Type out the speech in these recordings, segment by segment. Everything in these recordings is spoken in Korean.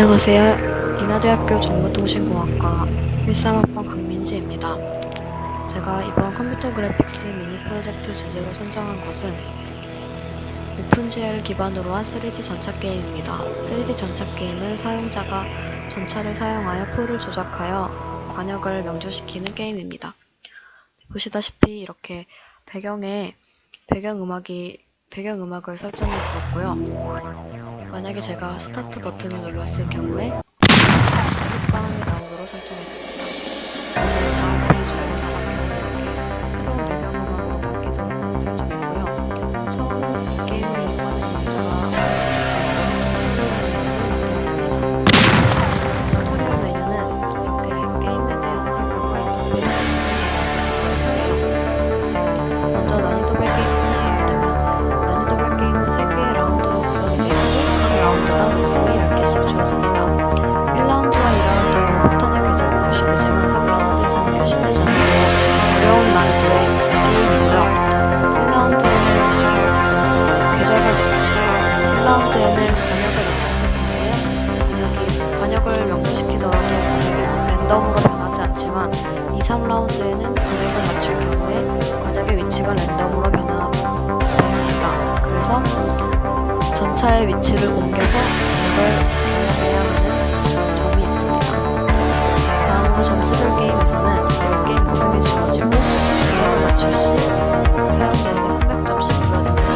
안녕하세요. 인하대학교 정보통신공학과 13학번 강민지입니다. 제가 이번 컴퓨터 그래픽스 미니 프로젝트 주제로 선정한 것은 오픈GL을 기반으로 한 3D 전차 게임입니다. 3D 전차 게임은 사용자가 전차를 사용하여 포를 조작하여 관역을 명주시키는 게임입니다. 보시다시피 이렇게 배경음악을 설정해 두었고요. 만약에 제가 스타트 버튼을 눌렀을 경우에 이렇게 효과음이 나오도록 설정했습니다. 다음 페이지로 넘어갈 경우 이렇게 새로운 배경음악으로 바뀌도록 설정했고요. 처음 이 게임을 이용하는 유저가 볼 수 있도록 튜토리얼 메뉴를 만들었습니다. 튜토리얼 메뉴는 이렇게 게임에 대한 설명과 인터페이스 등을 만들었는데요. 먼저 난이도별 게임을 설명드리면 난이도별 게임은 3개의 라운드로 구성이 되어 있고 각 라운드당 모습이 10개씩 주어집니다. 1라운드와 2라운드에는 폭탄의 궤적이 표시되지만 3라운드에서는 표시되지 않는 어려운 난이도의 게임이고요. 1라운드에는 관역을 놓쳤을 경우에 관역을 명중시키더라도 관역이 랜덤으로 변하지 않지만 2, 3라운드에는 관역을 맞출 경우에 관역의 위치가 랜덤으로 변합니다. 그래서 전차의 위치를 옮겨서 관역을 변형해야 하는 점이 있습니다. 다음으로 점수별 게임에서는 10개의 목숨이 주어지고 관역을 맞출 시 사용자에게 300점씩 부여됩니다.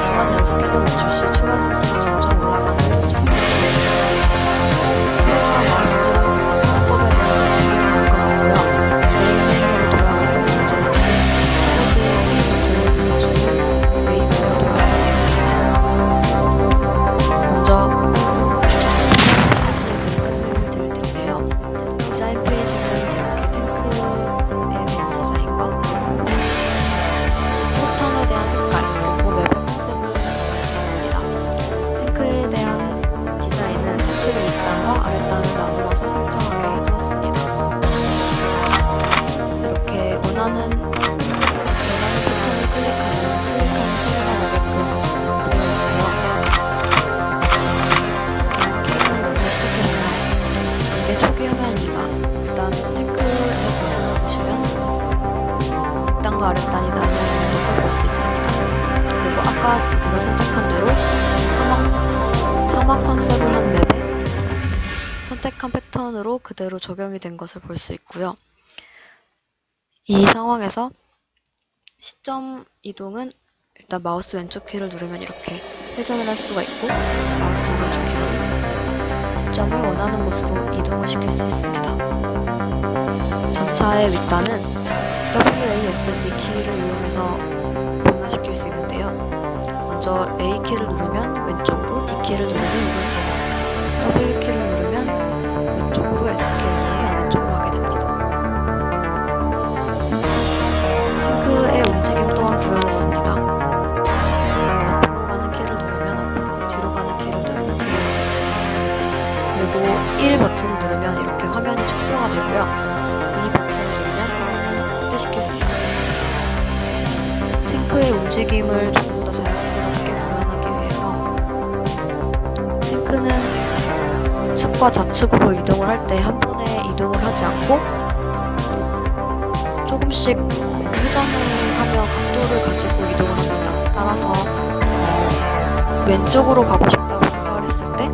또한 연속해서 맞출 시 추가 점수가 점점 올라가는 점을 볼 수 있습니다. 키보드와 마우스 사용법에 대해서 다음과 같고요. 메인 메뉴로 돌아가려면 언제든지 키보드의 A 버튼을 눌러주면 메인 메뉴로 돌아갈 수 있습니다. 먼저 디자인 페이지에 대해 설명을 드릴 텐데요. 디자인 페이지는 이렇게 탱크에 대한 디자인과 폭탄에 대한 색깔, 그리고 맵의 컨셉을 정할 수 있습니다. 탱크에 대한 디자인은 탱크를 윗단과 아랫단을 나누어서 설정하게 해두었습니다. 이렇게 원하는 패턴을 클릭하면 소리가 나게끔 구현했고요. 게임을 먼저 시작해보면 이게 초기 화면입니다. 일단 탱크의 모습을 보시면 윗단과 아랫단이 나뉘어 있는 것을 볼 수 있습니다. 그리고 아까 우리가 선택한 대로 사막 컨셉을 한 맵에 선택한 패턴으로 그대로 적용이 된 것을 볼 수 있고요. 이 상황에서 시점 이동은 일단 마우스 왼쪽 키를 누르면 이렇게 회전을 할 수가 있고 마우스 오른쪽 키로는 시점을 원하는 곳으로 이동을 시킬 수 있습니다. 전차의 윗단은 WASD 키를 이용해서 변화시킬 수 있는데요. 먼저 A 키를 누르면 왼쪽으로, D 키를 누르면 오른쪽으로, W 키를 누르면 왼쪽으로, S 키를 누르면 아래쪽으로 하게 됩니다. 탱크의 움직임 또한 구현했습니다. 앞으로 가는 키를 누르면 앞으로, 뒤로 가는 키를 누르면 뒤로 가게 됩니다. 그리고 1 버튼을 누르면 이렇게 화면이 축소가 되고요. 2 버튼을 누르면 화면을 확대시킬 수 있습니다. 탱크의 움직임을 조금 더 자연스럽게 구현하기 위해서 탱크는 우측과 좌측으로 이동을 할 때 한 번에 이동을 하지 않고 조금씩 회전을 하며 각도를 가지고 이동을 합니다. 따라서 왼쪽으로 가고 싶다고 생각을 했을 때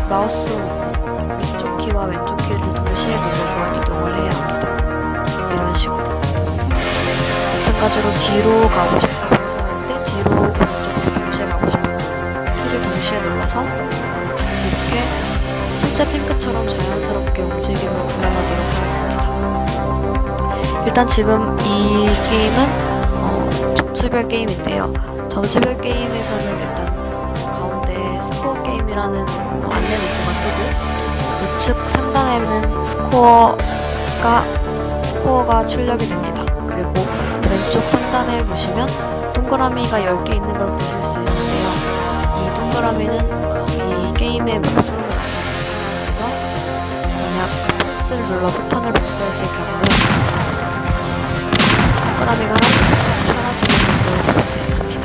마우스 왼쪽 키와 왼쪽 키를 동시에 눌러서 이동을 해야 합니다. 이런 식으로. 마찬가지로 뒤로 가고 싶다고 생각할 때 뒤로 오른쪽으로 동시에 가고 싶은 키를 동시에 눌러서 이렇게 실제 탱크처럼 자연스럽게 움직임을 구현하도록 하였습니다. 일단 지금 이 게임은 점수별 게임인데요. 점수별 게임에서는 일단 가운데 스코어 게임이라는 안내 문구가 뜨고 우측 상단에는 스코어가 출력이 됩니다. 그리고 왼쪽 상단에 보시면 동그라미가 10개 있는 걸 보실 수 있는데요. 이 동그라미는 이 게임의 목숨을 나타냅니다. 그래서 만약 스페이스를 눌러 포탄을 발사했을 경우에 동그라미가 하나씩 사라지는 것을 볼 수 있습니다.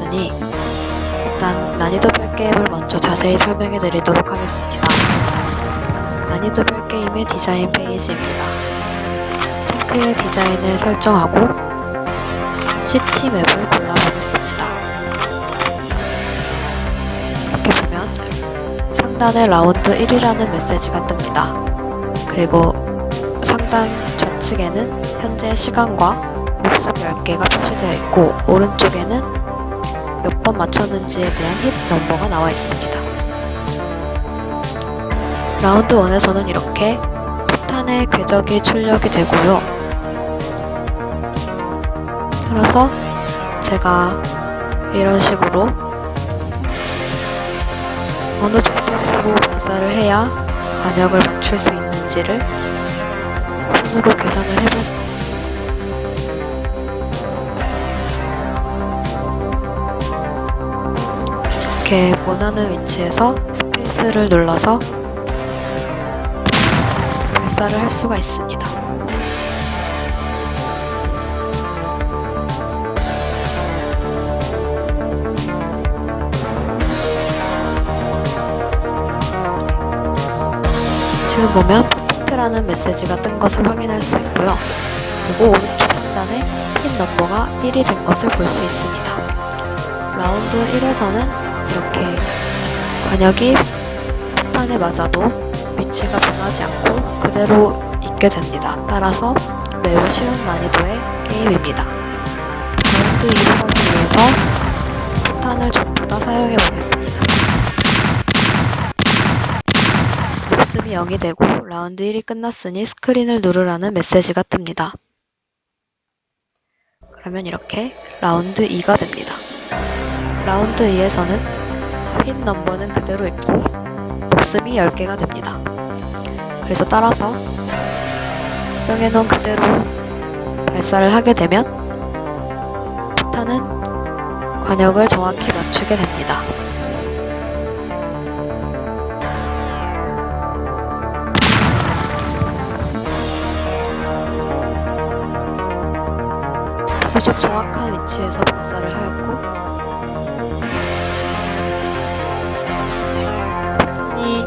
있으니 일단 난이도별 게임을 먼저 자세히 설명해 드리도록 하겠습니다. 난이도별 게임의 디자인 페이지입니다. 탱크의 디자인을 설정하고 시티 맵을 골라보겠습니다. 이렇게 보면 상단에 라운드 1이라는 메시지가 뜹니다. 그리고 상단 좌측에는 현재 시간과 목숨 10개가 표시되어 있고 오른쪽에는 몇 번 맞췄는지에 대한 힛 넘버가 나와 있습니다. 라운드 1에서는 이렇게 포탄의 궤적이 출력이 되고요. 따라서 제가 이런 식으로 어느 정도로 발사를 해야 관역을 맞출 수 있는지를 손으로 계산을 해보고 이렇게 원하는 위치에서 스페이스를 눌러서 발사를 할 수가 있습니다. 지금 보면 퍼펙트라는 메시지가 뜬 것을 확인할 수 있고요. 그리고 오른쪽 상단에 핀 넘버가 1이 된 것을 볼 수 있습니다. 라운드 1에서는 이렇게 관역이 포탄에 맞아도 위치가 변하지 않고 그대로 있게 됩니다. 따라서 매우 쉬운 난이도의 게임입니다. 라운드 2를 하기 위해서 포탄을 전부 다 사용해 보겠습니다. 목숨이 0이 되고 라운드 1이 끝났으니 스크린을 누르라는 메시지가 뜹니다. 그러면 이렇게 라운드 2가 됩니다. 라운드 2에서는 힛 넘버는 그대로 있고 목숨이 10개가 됩니다. 그래서 따라서 지정해놓은 그대로 발사를 하게 되면 포탄은 관역을 정확히 맞추게 됩니다. 비교적 정확한 위치에서 발사를 하였고 포탄이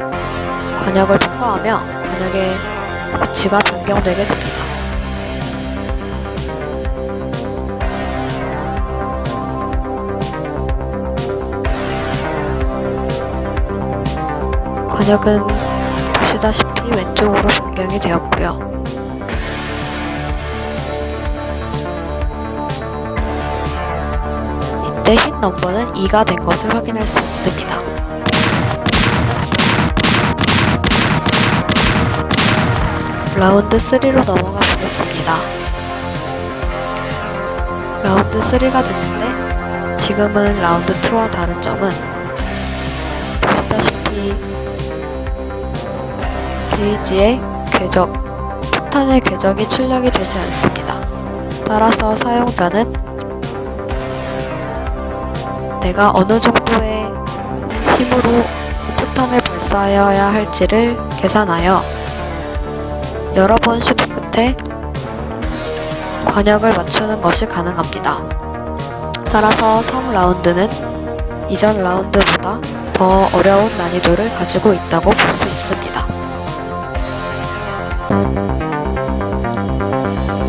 관역을 통과하며 관역의 위치가 변경되게 됩니다. 관역은 보시다시피 왼쪽으로 변경이 되었고요. 이때 힛 넘버는 2가 된 것을 확인할 수 있습니다. 라운드 3로 넘어가 보겠습니다. 라운드 3가 됐는데 지금은 라운드 2와 다른 점은 보시다시피 게이지의 궤적, 포탄의 궤적이 출력이 되지 않습니다. 따라서 사용자는 내가 어느 정도의 힘으로 포탄을 발사해야 할지를 계산하여 여러 번 시도 끝에 관역을 맞추는 것이 가능합니다. 따라서 3라운드는 이전 라운드보다 더 어려운 난이도를 가지고 있다고 볼 수 있습니다.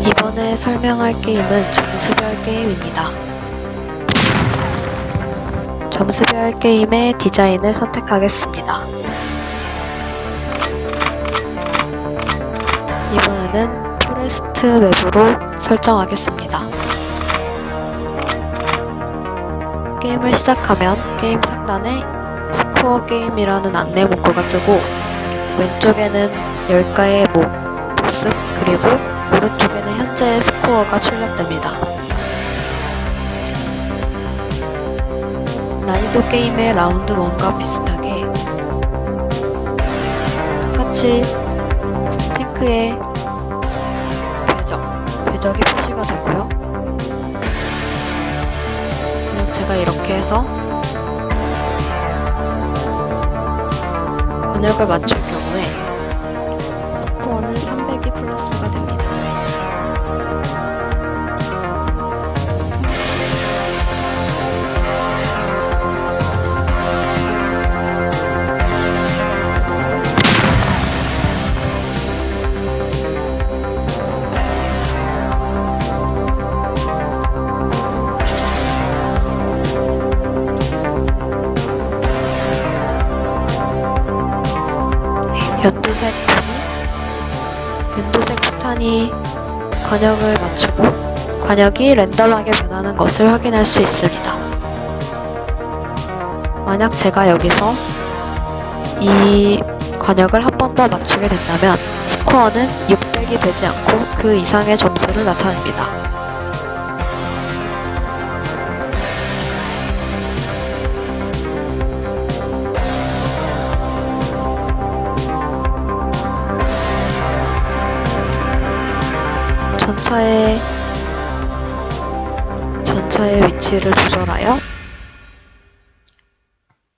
이번에 설명할 게임은 점수별 게임입니다. 점수별 게임의 디자인을 선택하겠습니다. 이번에는 포레스트 맵으로 설정하겠습니다. 게임을 시작하면 게임 상단에 스코어 게임이라는 안내 문구가 뜨고 왼쪽에는 10가의 목숨 그리고 오른쪽에는 현재의 스코어가 출력됩니다. 난이도 게임의 라운드 1과 비슷하게 똑같이 탱크의 궤적이 표시가 되고요. 그럼 제가 이렇게 해서 관역을 맞출 경우에 스코어는 300이 플러스가 됩니다. 연두색 폭탄이 관역을 맞추고 관역이 랜덤하게 변하는 것을 확인할 수 있습니다. 만약 제가 여기서 이 관역을 한 번 더 맞추게 된다면 스코어는 600이 되지 않고 그 이상의 점수를 나타냅니다. 전차의 위치를 조절하여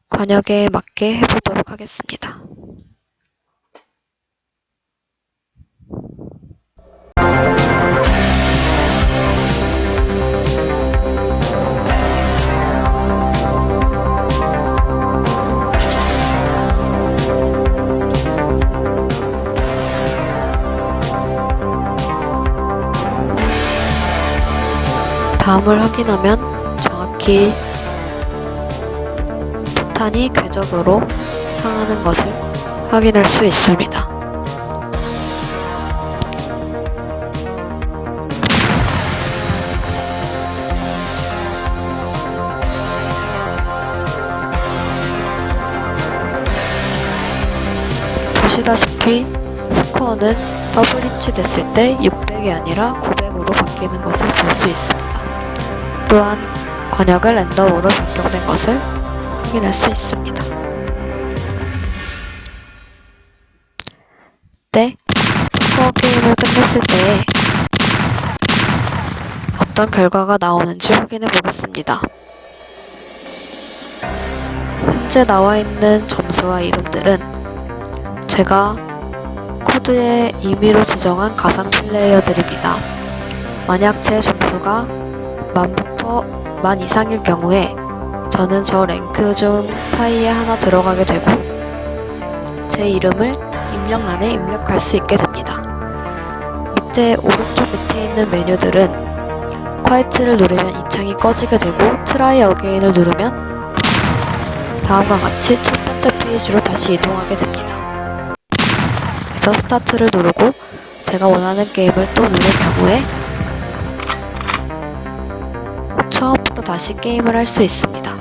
관역에 맞게 해보도록 하겠습니다. 다음을 확인하면 정확히 폭탄이 궤적으로 향하는 것을 확인할 수 있습니다. 보시다시피 스코어는 더블 히치 됐을 때 600이 아니라 900으로 바뀌는 것을 볼 수 있습니다. 또한 관역을 랜덤으로 변경된 것을 확인할 수 있습니다. 스코어 게임을 끝냈을 때 어떤 결과가 나오는지 확인해 보겠습니다. 현재 나와 있는 점수와 이름들은 제가 코드에 임의로 지정한 가상 플레이어들입니다. 만약 제 점수가 만부터 만 이상일 경우에 저는 저 랭크 중 사이에 하나 들어가게 되고 제 이름을 입력란에 입력할 수 있게 됩니다. 밑에 오른쪽 밑에 있는 메뉴들은 quiet를 누르면 이 창이 꺼지게 되고 try again을 누르면 다음과 같이 첫 번째 페이지로 다시 이동하게 됩니다. 그래서 스타트를 누르고 제가 원하는 게임을 또 누를 경우에 처음부터 다시 게임을 할 수 있습니다.